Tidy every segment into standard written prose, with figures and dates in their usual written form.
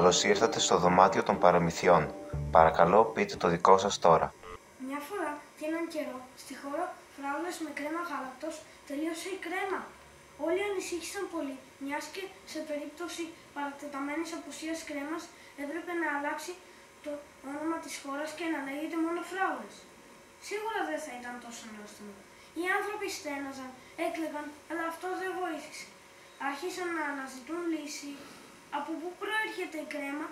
Καλώς ήρθατε στο δωμάτιο των παραμυθιών. Παρακαλώ πείτε το δικό σας τώρα. Μια φορά και έναν καιρό, στη χώρα φράουλες με κρέμα γάλακτος τελείωσε η κρέμα. Όλοι ανησύχησαν πολύ, μιας και σε περίπτωση παρατεταμένης απουσίας κρέμας έπρεπε να αλλάξει το όνομα της χώρας και να λέγεται μόνο φράουλες. Σίγουρα δεν θα ήταν τόσο νόστιμο. Οι άνθρωποι στέναζαν, έκλαιγαν, αλλά αυτό δεν βοήθησε. Άρχισαν να αναζητούν λύση. Από πού προέρχεται η κρέμα,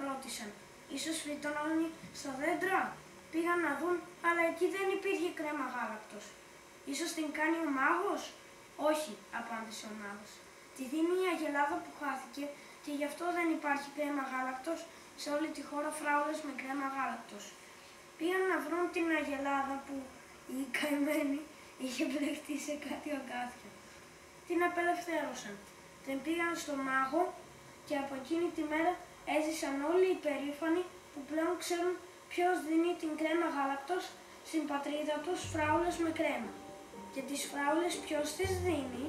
ρώτησαν. Ίσως φυτώνει στα δέντρα. Πήγαν να δουν, αλλά εκεί δεν υπήρχε κρέμα γάλακτος. Ίσως την κάνει ο μάγος. Όχι, απάντησε ο μάγος. Τη δίνει η αγελάδα που χάθηκε και γι' αυτό δεν υπάρχει κρέμα γάλακτος σε όλη τη χώρα φράουλες με κρέμα γάλακτος. Πήγαν να βρουν την αγελάδα που η καημένη είχε μπλεχτεί σε κάτι αγκάθια. Την απελευθέρωσαν. Την πήγαν στο μάγο και από εκείνη τη μέρα έζησαν όλοι οι περήφανοι που πλέον ξέρουν ποιος δίνει την κρέμα γάλακτος στην πατρίδα τους φράουλες με κρέμα. Και τις φράουλες ποιος τις δίνει?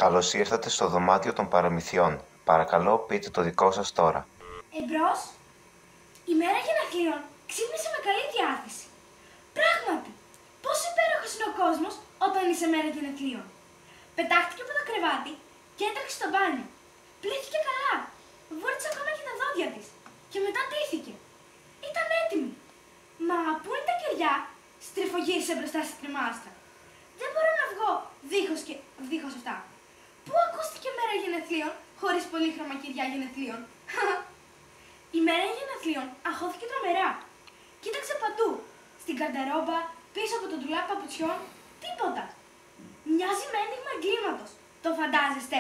Καλώς ήρθατε στο δωμάτιο των παραμυθιών. Παρακαλώ πείτε το δικό σας τώρα. Εμπρός, η μέρα γενεθλίων ξύπνησε με καλή διάθεση. Πράγματι, πόσο υπέροχος είναι ο κόσμος όταν είσαι μέρα γενεθλίων. Πετάχτηκε από το κρεβάτι και έτρεξε στο μπάνιο. Πλύθηκε καλά, βούρτισε ακόμα και τα δόντια της και μετά ντύθηκε. Ήταν έτοιμη. Μα πού είναι τα κεριά? Στριφογύρισε μπροστά στη κρεμάστρα. Δεν μπορώ να βγω δίχως αυτά. Πού ακούστηκε μέρα γενεθλίων χωρίς πολύχρωμα κεριά γενεθλίων? Η μέρα γενεθλίων αγχώθηκε τρομερά. Κοίταξε παντού. Στην καρντερόμπα, πίσω από το ντουλάπι παπουτσιών, τίποτα. Μοιάζει με ένιγμα εγκλήματος. Το φαντάζεστε?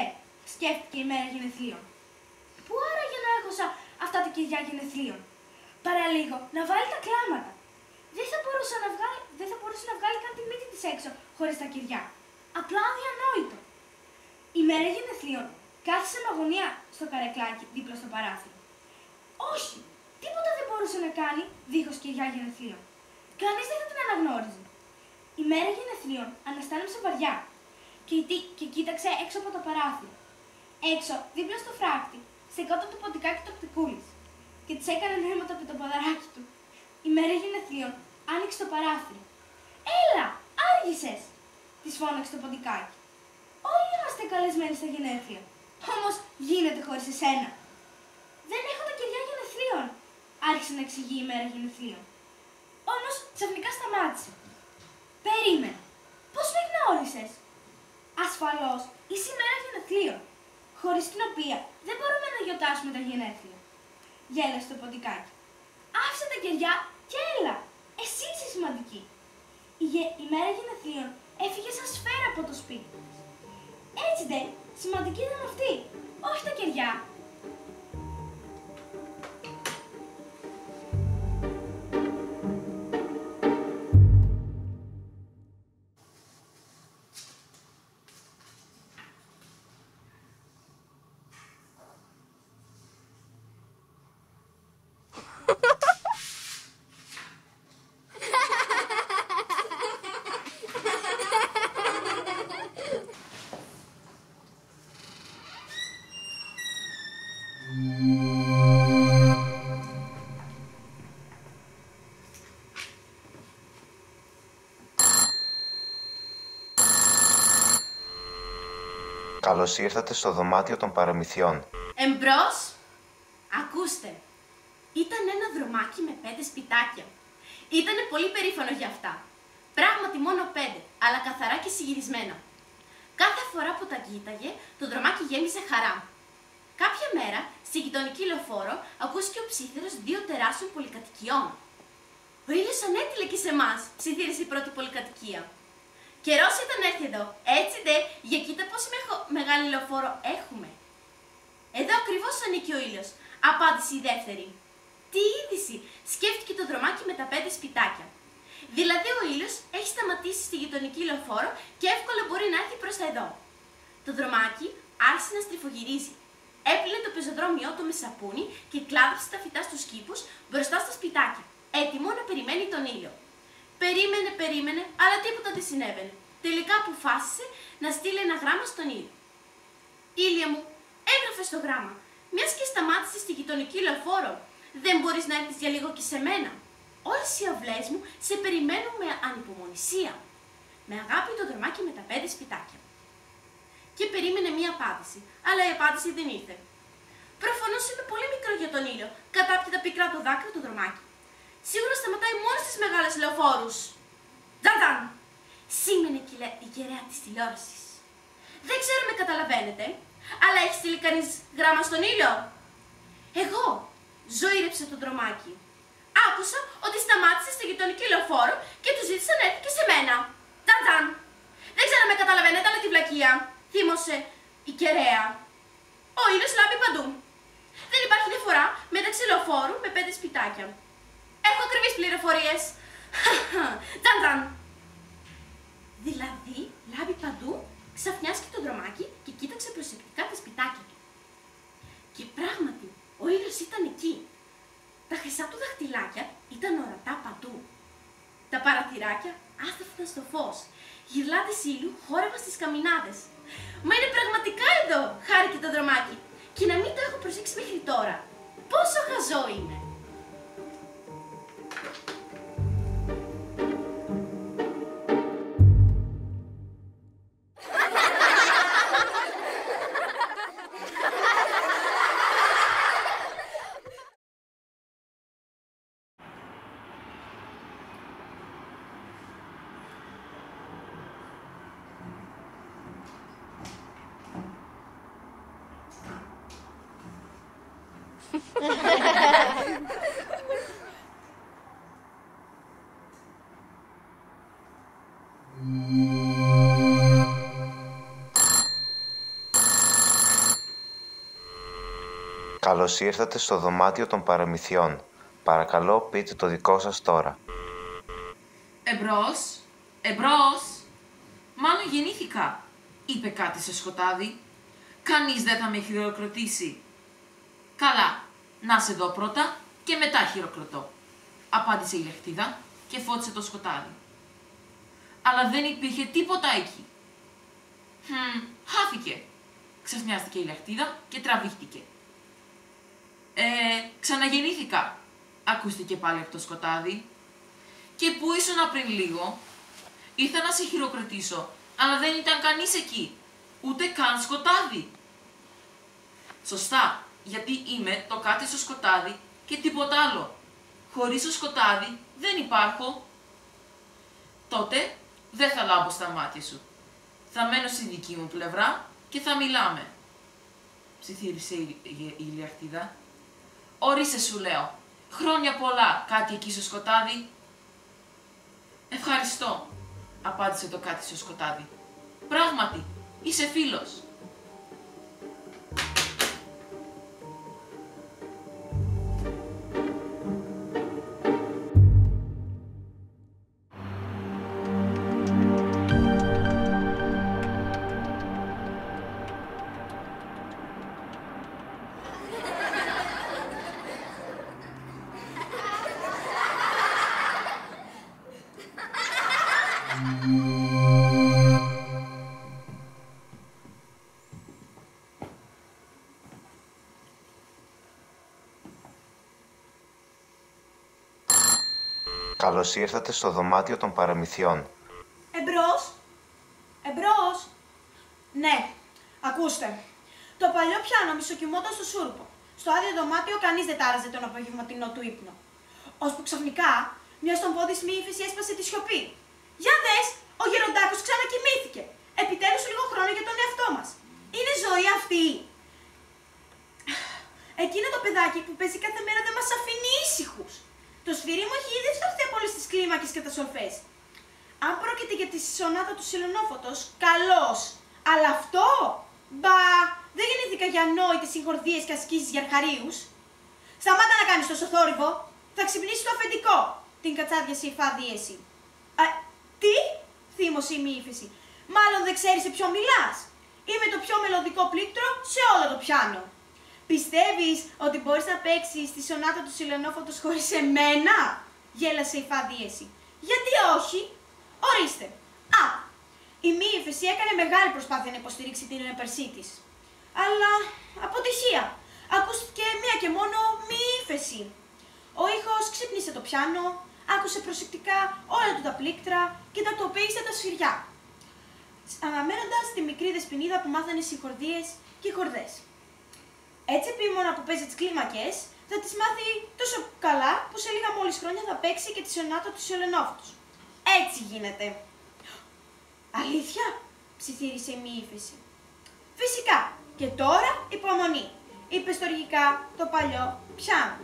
Σκέφτηκε η μέρα γενεθλίων. Πού άραγε να έχωσα αυτά τα κεριά γενεθλίων? Παραλίγο να βάλει τα κλάματα. Δεν θα μπορούσε να βγάλει καν τη μύτη της έξω χωρίς τα κεριά. Απλά αδιανόητο. Η μέρα γενεθλίων κάθισε με αγωνία στο καρεκλάκι δίπλα στο παράθυρο. Όχι, τίποτα δεν μπορούσε να κάνει δίχως κεριά γενεθλίων. Κανείς δεν θα την αναγνώριζε. Η μέρα γενεθλίων αναστένωσε βαριά και κοίταξε έξω από το παράθυρο. Έξω, δίπλα στο φράχτη, στεκόταν το ποντικάκι του Κτικούλης και της έκανε νοήματα με το ποδαράκι του. Η μέρα γενεθλίων άνοιξε το παράθυρο. «Έλα, άργησες!» της φώναξε το ποντικάκι. «Όλοι είμαστε καλεσμένοι στα γενέθλια. Όμως γίνεται χωρίς εσένα». «Δεν έχω τα κεριά γενεθλίων», άρχισε να εξηγεί η μέρα γενεθλίων. Όμως ξαφνικά σταμάτησε. «Περίμενε. Πώς με γνώρισες?» «Ασφαλώς, είσαι η μέρα γενεθλίων, χωρίς την οποία δεν μπορούμε να γιορτάσουμε τα γενέθλια», γέλασε το ποντικάκι. «Άφησε τα κεριά και έλα. Εσύ είσαι σημαντική». Η μέρα γενεθλίων έφυγε σαν σφαίρα από το σπίτι. Έτσι δε, σημαντική ήταν αυτή, όχι τα κεριά. Καλώς ήρθατε στο δωμάτιο των παραμυθιών. Εμπρός, ακούστε. Ήταν ένα δρομάκι με 5 σπιτάκια. Ήτανε πολύ περήφανο για αυτά. Πράγματι μόνο 5, αλλά καθαρά και συγυρισμένα. Κάθε φορά που τα κοίταγε, το δρομάκι γέμισε χαρά. Κάποια μέρα, στη γειτονική λεωφόρο, ακούστηκε ο ψίθυρος 2 τεράστιων πολυκατοικιών. «Ο ήλιος ανέτειλε και σε εμάς», ψιθύρισε η πρώτη πολυκατοικία. Καιρός ήταν να έρθει εδώ. Έτσι δε, για κοίτα πόση μεγάλη λεωφόρο έχουμε. Εδώ ακριβώς ανήκει ο ήλιος, απάντησε η δεύτερη. Τι είδηση, σκέφτηκε το δρομάκι με τα 5 σπιτάκια. Δηλαδή ο ήλιος έχει σταματήσει στη γειτονική λεωφόρο και εύκολα μπορεί να έρθει προς τα εδώ. Το δρομάκι άρχισε να στριφογυρίζει. Έπλυνε το πεζοδρόμιό του με σαπούνι και κλάδεψε τα φυτά στους κήπους μπροστά στα σπιτάκια, έτοιμο να περιμένει τον ήλιο. Περίμενε, αλλά τίποτα δεν συνέβαινε. Τελικά αποφάσισε να στείλει ένα γράμμα στον ήλιο. Ήλια μου, έγραφε στο γράμμα, μιας και σταμάτησε στη γειτονική λεωφόρο, δεν μπορείς να έρθεις για λίγο και σε μένα? Όλες οι αυλές μου σε περιμένουν με ανυπομονησία. Με αγάπη το δρομάκι με τα 5 σπιτάκια. Και περίμενε μία απάντηση, αλλά η απάντηση δεν ήρθε. Προφανώς είμαι πολύ μικρό για τον ήλιο, κατάπιε πικρά το δάκρυ του δρομάκι. Σίγουρα σταματάει μόνο στις μεγάλες λεωφόρους. Τζαντζαν! Σήμαινε η κεραία της τηλεόρασης. Δεν ξέρω με καταλαβαίνετε, αλλά έχει στείλει κανείς γράμμα στον ήλιο? Εγώ, ζωήρεψε το δρομάκι. Άκουσα ότι σταμάτησε στη γειτονική λεωφόρο και του ζήτησα να έρθει και σε μένα. Τζαντζαν! Δεν ξέρω με καταλαβαίνετε, αλλά τη βλακεία. Θύμωσε η κεραία. Ο ήλιος λάμπει παντού. Δεν υπάρχει διαφορά μεταξύ λεωφόρου με 5 σπιτάκια. Έχω ακριβείς πληροφορίες. Τζαντζαν! Δηλαδή, λάμπει παντού, ξαφνιάστηκε το δρομάκι και κοίταξε προσεκτικά τα σπιτάκια του. Και πράγματι, ο ήλιος ήταν εκεί. Τα χρυσά του δαχτυλάκια ήταν ορατά παντού. Τα παραθυράκια άστραφταν στο φως. Γυρλάδες ήλιου χόρευαν στις καμινάδες. Μα είναι πραγματικά εδώ, χάρηκε το δρομάκι. Και να μην το έχω προσέξει μέχρι τώρα. Πόσο χαζό είμαι. Καλώς ήρθατε στο δωμάτιο των παραμυθιών. Παρακαλώ πείτε το δικό σας τώρα. Εμπρός. Μάλλον γεννήθηκα, είπε κάτι στο σκοτάδι. Κανείς δεν θα με χειροκροτήσει. Καλά, να σε δω πρώτα και μετά χειροκροτώ, απάντησε η λεχτίδα και φώτισε το σκοτάδι. Αλλά δεν υπήρχε τίποτα εκεί. Χάθηκε, ξαφνιάστηκε η λεχτίδα και τραβήχτηκε. Ξαναγεννήθηκα, ακούστηκε πάλι από το σκοτάδι. Και πού ήσουν πριν λίγο? Ήρθα να σε χειροκροτήσω, αλλά δεν ήταν κανείς εκεί, ούτε καν σκοτάδι. Σωστά, γιατί είμαι το κάτι στο σκοτάδι και τίποτα άλλο. Χωρίς το σκοτάδι δεν υπάρχω. Τότε δεν θα λάμπω στα μάτια σου. Θα μένω στη δική μου πλευρά και θα μιλάμε. Ψιθύρισε η λιαχτίδα. Ορίστε σου λέω, χρόνια πολλά κάτι εκεί στο σκοτάδι. Ευχαριστώ, απάντησε το κάτι στο σκοτάδι. Πράγματι, είσαι φίλος. Καλώς ήρθατε στο δωμάτιο των παραμυθιών. Εμπρός. Ναι, ακούστε. Το παλιό πιάνο μισοκοιμόταν στο σούρπο. Στο άδειο δωμάτιο κανείς δεν τάραζε τον απογευματινό του ύπνο. Ώσπου ξαφνικά μια στον πόδι σμή ύφεση έσπασε τη σιωπή. Για δες, ο γεροντάκος ξανακοιμήθηκε. Επιτέλους λίγο χρόνο για τον εαυτό μας. Είναι ζωή αυτή. Εκείνο το παιδάκι που παίζει κάθε μέρα δεν μας αφήνει ήσυχους. Το σφυρί μου έχει ήδη φτωχθεί από όλες τις κλίμακες και τα σορφές. Αν πρόκειται για τη σονάτα του Σελενόφωτος, καλώς. Αλλά αυτό, μπα, δεν γεννήθηκα για ανόητες συγχορδίες και ασκήσεις για αρχαρίους. Σταμάτα να κάνεις τόσο θόρυβο. Θα ξυπνήσει το αφεντικό. Την κατσάδιασε η Φα δίεση. Τι, θύμωσε η Μύφεση. Μάλλον δεν ξέρεις σε ποιο μιλάς. Είμαι το πιο μελωδικό πλήκτρο σε όλο το πιάνο. Πιστεύεις ότι μπορείς να παίξεις τη σονάτα του Σελενόφωτος χωρίς εμένα? Γέλασε η Φα δίεση. Γιατί όχι? Ορίστε. Η Μύφεση έκανε μεγάλη προσπάθεια να υποστηρίξει την έπαρσή της. Αλλά αποτυχία. Ακούστηκε μία και μόνο Μύφεση. Ο ήχος ξύπνησε το πιάνο, άκουσε προσεκτικά όλα του τα πλήκτρα και τακτοποίησε τα σφυριά, αναμένοντας τη μικρή δεσποινίδα που μάθανε συγχορδίες και χορδές. Έτσι επίμονα που παίζει τις κλίμακες, θα τις μάθει τόσο καλά που σε λίγα μόλις χρόνια θα παίξει και τη σονάτα του Σελενόφωτος. Έτσι γίνεται. Αλήθεια, ψιθύρισε η Μύφεση. Φυσικά, και τώρα υπομονή, είπε στοργικά το παλιό πιάνο.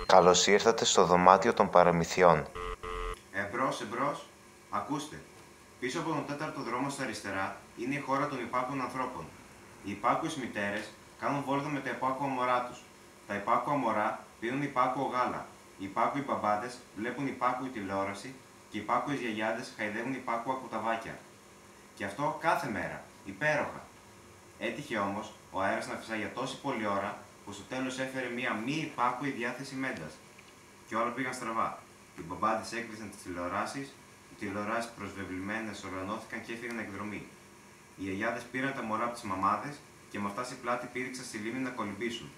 Καλώς ήρθατε στο δωμάτιο των παραμυθιών. Εμπρός, εμπρός. Ακούστε. Πίσω από τον τέταρτο δρόμο στα αριστερά είναι η χώρα των υπάκουων ανθρώπων. Οι υπάκουες μητέρες κάνουν βόλτα με τα υπάκουα μωρά τους. Τα υπάκουα μωρά πίνουν υπάκουο γάλα. Οι υπάκουοι μπαμπάδες βλέπουν υπάκουη τηλεόραση και οι υπάκουες γιαγιάδες χαϊδεύουν υπάκουα κουταβάκια. Και αυτό κάθε μέρα. Υπέροχα. Έτυχε όμως ο αέρας να φυσάει για τόση πολλή ώρα που στο τέλος έφερε μία μη υπάκουη διάθεση μέντας. Και όλα πήγαν στραβά. Οι μπαμπάδες έκλεισαν τις τηλεοράσεις, οι τηλεοράσεις προσβεβλημένες οργανώθηκαν και έφυγαν εκδρομή. Οι γιαγιάδες πήραν τα μωρά από τις μαμάδες και με αυτά σε πλάτη πήδηξαν στη λίμνη να κολυμπήσουν.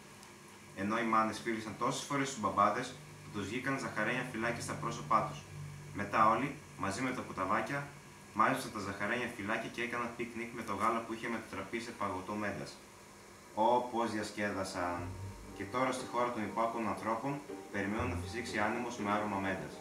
Ενώ οι μάνες φίλησαν τόσες φορές στους μπαμπάδες που τους βγήκαν ζαχαρένια φυλάκια στα πρόσωπά τους. Μετά όλοι, μαζί με τα κουταβάκια, μάζεψαν τα ζαχαρένια φυλάκια και έκαναν πικνίκ με το γάλα που είχε μετατραπεί σε παγωτό μέντας. Ω, πώς διασκέδασαν! Και τώρα στη χώρα των υπάκουων ανθρώπων περιμένουν να φυσήξει άνεμος με άρωμα μέντας.